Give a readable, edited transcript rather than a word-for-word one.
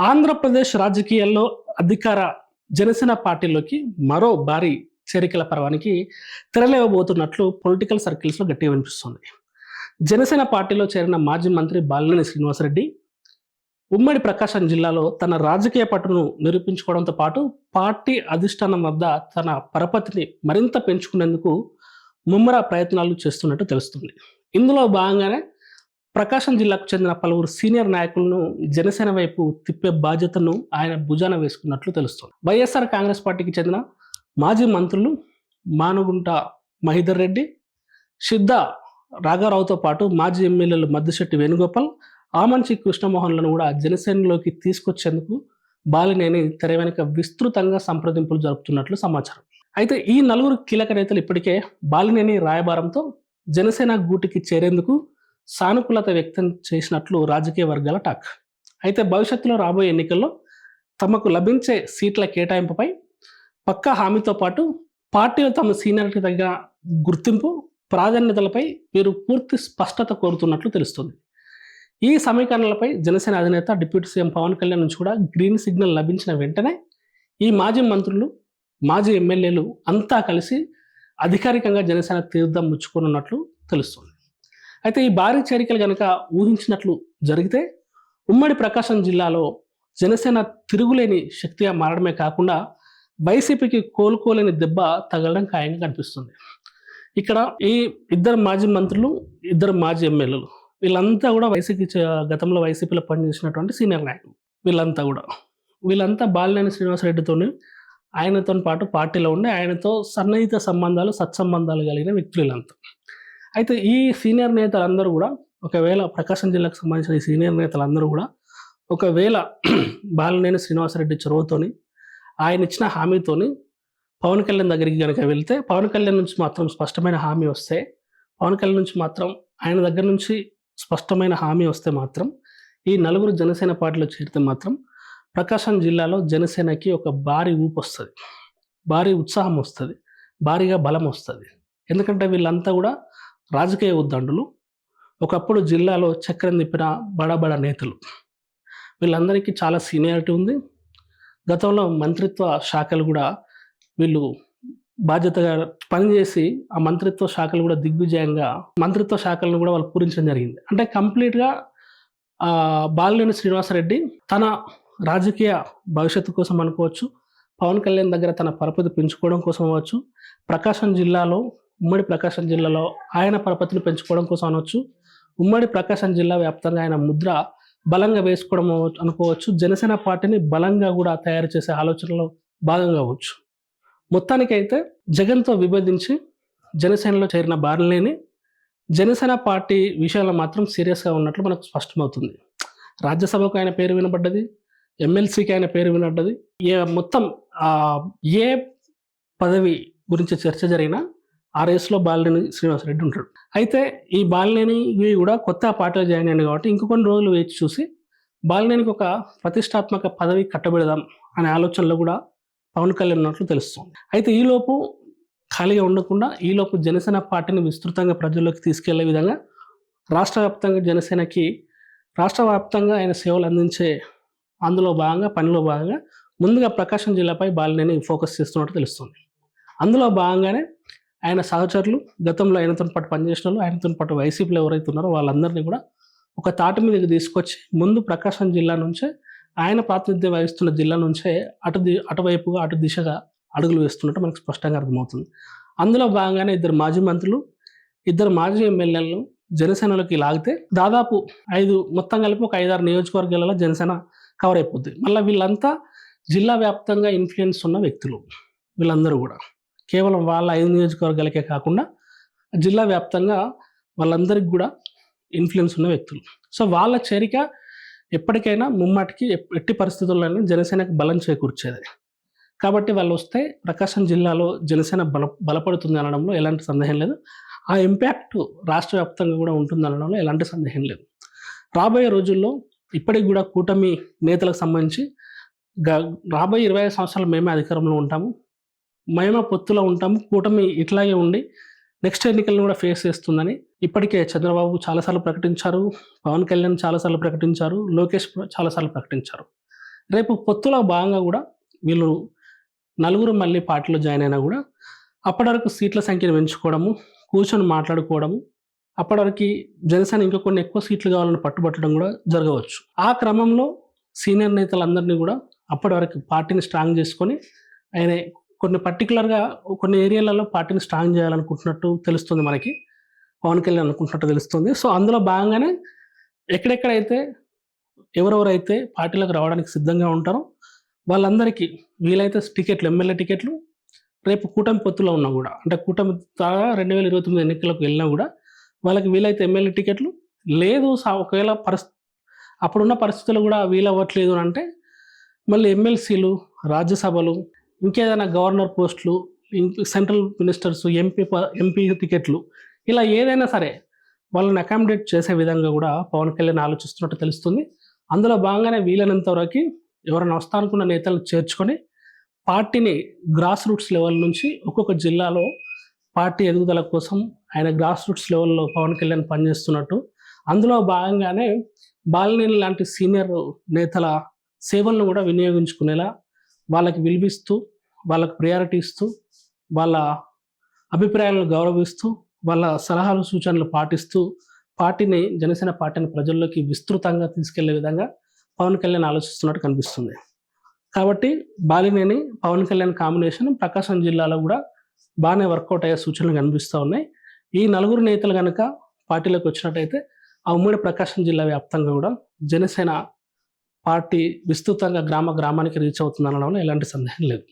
ఆంధ్రప్రదేశ్ రాజకీయాల్లో అధికార జనసేన పార్టీలోకి మరో భారీ చేరికల పర్వానికి తెరలేవబోతున్నట్లు పొలిటికల్ సర్కిల్స్లో గట్టిగా వినిపిస్తుంది. జనసేన పార్టీలో చేరిన మాజీ మంత్రి బాలినేని శ్రీనివాసరెడ్డి ఉమ్మడి ప్రకాశం జిల్లాలో తన రాజకీయ పట్టును నిరూపించుకోవడంతో పాటు పార్టీ అధిష్టానం వద్ద తన పరపతిని మరింత పెంచుకునేందుకు ముమ్మర ప్రయత్నాలు చేస్తున్నట్టు తెలుస్తుంది. ఇందులో భాగంగానే ప్రకాశం జిల్లాకు చెందిన పలువురు సీనియర్ నాయకులను జనసేన వైపు తిప్పే బాధ్యతను ఆయన భుజాన వేసుకున్నట్లు తెలుస్తోంది. వైఎస్ఆర్ కాంగ్రెస్ పార్టీకి చెందిన మాజీ మంత్రులు మానుగుంట మహిధర్ రెడ్డి, సిద్ధ రాఘారావుతో పాటు మాజీ ఎమ్మెల్యేలు మద్దిశెట్టి వేణుగోపాల్, ఆమంచి కృష్ణమోహన్లను కూడా జనసేనలోకి తీసుకొచ్చేందుకు బాలినేని తెర వెనుక విస్తృతంగా సంప్రదింపులు జరుపుతున్నట్లు సమాచారం. అయితే ఈ నలుగురు కీలక నేతలు ఇప్పటికే బాలినేని రాయబారంతో జనసేన గూటికి చేరేందుకు సానుకూలత వ్యక్తం చేసినట్లు రాజకీయ వర్గాల టాక్. అయితే భవిష్యత్తులో రాబోయే ఎన్నికల్లో తమకు లభించే సీట్ల కేటాయింపుపై పక్కా హామీతో పాటు పార్టీలో తమ సీనియారిటీ తగ్గ గుర్తింపు, ప్రాధాన్యతలపై వీరు పూర్తి స్పష్టత కోరుతున్నట్లు తెలుస్తుంది. ఈ సమీకరణలపై జనసేన అధినేత డిప్యూటీ సీఎం పవన్ కళ్యాణ్ నుంచి కూడా గ్రీన్ సిగ్నల్ లభించిన వెంటనే ఈ మాజీ మంత్రులు, మాజీ ఎమ్మెల్యేలు అంతా కలిసి అధికారికంగా జనసేన తీర్థం ముచ్చుకోనున్నట్లు తెలుస్తుంది. అయితే ఈ భారీ చేరికలు కనుక ఊహించినట్లు జరిగితే ఉమ్మడి ప్రకాశం జిల్లాలో జనసేన తిరుగులేని శక్తిగా మారడమే కాకుండా వైసీపీకి కోలుకోలేని దెబ్బ తగలడం ఖాయంగా కనిపిస్తుంది. ఇక్కడ ఈ ఇద్దరు మాజీ మంత్రులు, ఇద్దరు మాజీ ఎమ్మెల్యేలు వీళ్ళంతా కూడా గతంలో వైసీపీలో పనిచేసినటువంటి సీనియర్ నాయకులు. వీళ్ళంతా బాలినేని శ్రీనివాసరెడ్డితో ఆయనతో పాటు పార్టీలో ఉండి ఆయనతో సన్నిహిత సంబంధాలు, సత్సంబంధాలు కలిగిన వ్యక్తులు వీళ్ళంతా. అయితే ఈ సీనియర్ నేతలందరూ కూడా ఒకవేళ ప్రకాశం జిల్లాకు సంబంధించిన ఈ సీనియర్ నేతలందరూ కూడా ఒకవేళ బాలినేని శ్రీనివాసరెడ్డి చొరవతోని, ఆయన ఇచ్చిన హామీతోని పవన్ కళ్యాణ్ దగ్గరికి కనుక వెళ్తే, పవన్ కళ్యాణ్ నుంచి మాత్రం స్పష్టమైన హామీ వస్తే, పవన్ కళ్యాణ్ నుంచి మాత్రం ఆయన దగ్గర నుంచి స్పష్టమైన హామీ వస్తే మాత్రం ఈ నలుగురు జనసేన పార్టీలో చేరితే మాత్రం ప్రకాశం జిల్లాలో జనసేనకి ఒక భారీ ఊపు వస్తుంది, భారీ ఉత్సాహం వస్తుంది, భారీగా బలం వస్తుంది. ఎందుకంటే వీళ్ళంతా కూడా రాజకీయ ఉద్దండులు, ఒకప్పుడు జిల్లాలో చక్రం తిప్పిన బడా నేతలు. వీళ్ళందరికీ చాలా సీనియారిటీ ఉంది. గతంలో మంత్రిత్వ శాఖలు కూడా వీళ్ళు బాధ్యతగా పనిచేసి ఆ మంత్రిత్వ శాఖలు కూడా దిగ్విజయంగా మంత్రిత్వ శాఖలను కూడా వాళ్ళు పూరించడం జరిగింది. అంటే కంప్లీట్గా బాలినేని శ్రీనివాసరెడ్డి తన రాజకీయ భవిష్యత్తు కోసం అనుకోవచ్చు, పవన్ కళ్యాణ్ దగ్గర తన పరపతి పెంచుకోవడం కోసం అవ్వచ్చు, ప్రకాశం జిల్లాలో ఉమ్మడి ప్రకాశం జిల్లాలో ఆయన పరపతిని పెంచుకోవడం కోసం అనవచ్చు, ఉమ్మడి ప్రకాశం జిల్లా వ్యాప్తంగా ఆయన ముద్ర బలంగా వేసుకోవడం అనుకోవచ్చు, జనసేన పార్టీని బలంగా కూడా తయారు చేసే ఆలోచనలో భాగంగా అవ్వచ్చు. మొత్తానికైతే జగన్తో విభేదించి జనసేనలో చేరిన బాలినేని జనసేన పార్టీ విషయాల్లో మాత్రం సీరియస్గా ఉన్నట్లు మనకు స్పష్టమవుతుంది. రాజ్యసభకు ఆయన పేరు వినబడ్డది, ఎమ్మెల్సీకి ఆయన పేరు వినబడ్డది. మొత్తం ఏ పదవి గురించి చర్చ జరిగినా ఆ రేసులో బాలినేని శ్రీనివాసరెడ్డి ఉంటాడు. అయితే ఈ బాలినేని కూడా కొత్త పార్టీలో జాయిన్ అయ్యాడు కాబట్టి ఇంకొన్ని రోజులు వేచి చూసి బాలినేనికి ఒక ప్రతిష్టాత్మక పదవి కట్టబెడదాం అనే ఆలోచనలో కూడా పవన్ కళ్యాణ్ ఉన్నట్లు తెలుస్తుంది. అయితే ఈలోపు ఖాళీగా ఉండకుండా ఈలోపు జనసేన పార్టీని విస్తృతంగా ప్రజల్లోకి తీసుకెళ్లే విధంగా రాష్ట్ర వ్యాప్తంగా ఆయన సేవలు అందించే అందులో భాగంగా పనిలో భాగంగా ముందుగా ప్రకాశం జిల్లాపై బాలినేని ఫోకస్ చేస్తున్నట్టు తెలుస్తుంది. అందులో భాగంగానే ఆయన సహచరులు, గతంలో ఆయనతో పాటు పనిచేసిన వాళ్ళు, ఆయనతో పాటు వైసీపీలో ఎవరైతే ఉన్నారో వాళ్ళందరినీ కూడా ఒక తాటి మీదకి తీసుకొచ్చి ముందు ప్రకాశం జిల్లా నుంచే ఆయన ప్రాతినిధ్యం వహిస్తున్న జిల్లా నుంచే అటువైపుగా అటు దిశగా అడుగులు వేస్తున్నట్టు మనకు స్పష్టంగా అర్థమవుతుంది. అందులో భాగంగానే ఇద్దరు మాజీ మంత్రులు, ఇద్దరు మాజీ ఎమ్మెల్యేలను జనసేనలోకి లాగితే దాదాపు మొత్తం కలిపి ఒక 5-6 నియోజకవర్గాలలో జనసేన కవర్ అయిపోద్ది. మళ్ళీ వీళ్ళంతా జిల్లా వ్యాప్తంగా ఇన్ఫ్లుయెన్స్ ఉన్న వ్యక్తులు. వీళ్ళందరూ కూడా కేవలం వాళ్ళ 5 నియోజకవర్గాలకే కాకుండా జిల్లా వ్యాప్తంగా వాళ్ళందరికీ కూడా ఇన్ఫ్లుయెన్స్ ఉన్న వ్యక్తులు. సో వాళ్ళ చేరిక ఎప్పటికైనా ముమ్మాటికి ఎట్టి పరిస్థితుల్లోనే జనసేనకు బలం చేకూర్చేది. కాబట్టి వాళ్ళు వస్తే ప్రకాశం జిల్లాలో జనసేన బలపడుతుంది అనడంలో ఎలాంటి సందేహం లేదు. ఆ ఇంపాక్ట్ రాష్ట్ర వ్యాప్తంగా కూడా ఉంటుంది అనడంలో ఎలాంటి సందేహం లేదు. రాబోయే రోజుల్లో ఇప్పటికి కూడా కూటమి నేతలకు సంబంధించి రాబోయే 25 సంవత్సరాలు మేమే అధికారంలో ఉంటాము, మేమే పొత్తులో ఉంటాము, కూటమి ఇట్లాగే ఉండి నెక్స్ట్ ఎన్నికలను కూడా ఫేస్ చేస్తుందని ఇప్పటికే చంద్రబాబు చాలాసార్లు ప్రకటించారు, పవన్ కళ్యాణ్ చాలాసార్లు ప్రకటించారు, లోకేష్ చాలాసార్లు ప్రకటించారు. రేపు పొత్తులో భాగంగా కూడా వీళ్ళు నలుగురు మళ్ళీ పార్టీలో జాయిన్ అయినా కూడా అప్పటి వరకు సీట్ల సంఖ్యను పెంచుకోవడము, కూర్చొని మాట్లాడుకోవడము, అప్పటి వరకు జనసేన ఇంకా కొన్ని ఎక్కువ సీట్లు కావాలని పట్టుబట్టడం కూడా జరగవచ్చు. ఆ క్రమంలో సీనియర్ నేతలందరినీ కూడా అప్పటి వరకు పార్టీని స్ట్రాంగ్ చేసుకొని ఆయన కొన్ని పర్టికులర్‌గా కొన్ని ఏరియాలలో పార్టీని స్ట్రాంగ్ చేయాలనుకుంటున్నట్టు తెలుస్తుంది మనకి. పవన్ కళ్యాణ్ అనుకుంటున్నట్టు తెలుస్తుంది. సో, అందులో భాగంగానే ఎక్కడెక్కడైతే ఎవరెవరైతే పార్టీలోకి రావడానికి సిద్ధంగా ఉంటారో వాళ్ళందరికీ వీలైతే టికెట్లు, ఎమ్మెల్యే టికెట్లు రేపు కూటమి పొత్తులో ఉన్నా కూడా, అంటే కూటమి ద్వారా 2029 ఎన్నికలకు వెళ్ళినా కూడా వాళ్ళకి వీలైతే ఎమ్మెల్యే టికెట్లు, లేదు ఒకవేళ అప్పుడున్న పరిస్థితులు కూడా వీలవ్వట్లేదు అంటే మళ్ళీ ఎమ్మెల్సీలు, రాజ్యసభలు, ఇంకేదైనా గవర్నర్ పోస్టులు, సెంట్రల్ మినిస్టర్స్, ఎంపీ టికెట్లు, ఇలా ఏదైనా సరే వాళ్ళని అకామిడేట్ చేసే విధంగా కూడా పవన్ కళ్యాణ్ ఆలోచిస్తున్నట్టు తెలుస్తుంది. అందులో భాగంగానే వీలైనంత వరకు ఎవరైనా వస్తానుకున్న నేతలను చేర్చుకొని పార్టీని గ్రాస్ రూట్స్ లెవెల్ నుంచి ఒక్కొక్క జిల్లాలో పార్టీ ఎదుగుదల కోసం ఆయన గ్రాస్ రూట్స్ లెవెల్లో పవన్ కళ్యాణ్ పనిచేస్తున్నట్టు, అందులో భాగంగానే బాలినేని లాంటి సీనియర్ నేతల సేవలను కూడా వినియోగించుకునేలా వాళ్ళకి విలువిస్తూ, వాళ్ళకి ప్రయారిటీ ఇస్తూ, వాళ్ళ అభిప్రాయాలను గౌరవిస్తూ, వాళ్ళ సలహాలు సూచనలు పాటిస్తూ పార్టీని, జనసేన పార్టీని ప్రజల్లోకి విస్తృతంగా తీసుకెళ్లే విధంగా పవన్ కళ్యాణ్ ఆలోచిస్తున్నట్టు కనిపిస్తుంది. కాబట్టి బాలినేని పవన్ కళ్యాణ్ కాంబినేషన్ ప్రకాశం జిల్లాలో కూడా బాగానే వర్కౌట్ అయ్యే సూచనలు కనిపిస్తూ ఉన్నాయి. ఈ నలుగురు నేతలు కనుక పార్టీలోకి వచ్చినట్టయితే ఆ ఉమ్మడి ప్రకాశం జిల్లా వ్యాప్తంగా కూడా జనసేన పార్టీ విస్తృతంగా గ్రామానికి రీచ్ అవుతుందనడంలో ఎలాంటి సందేహం లేదు.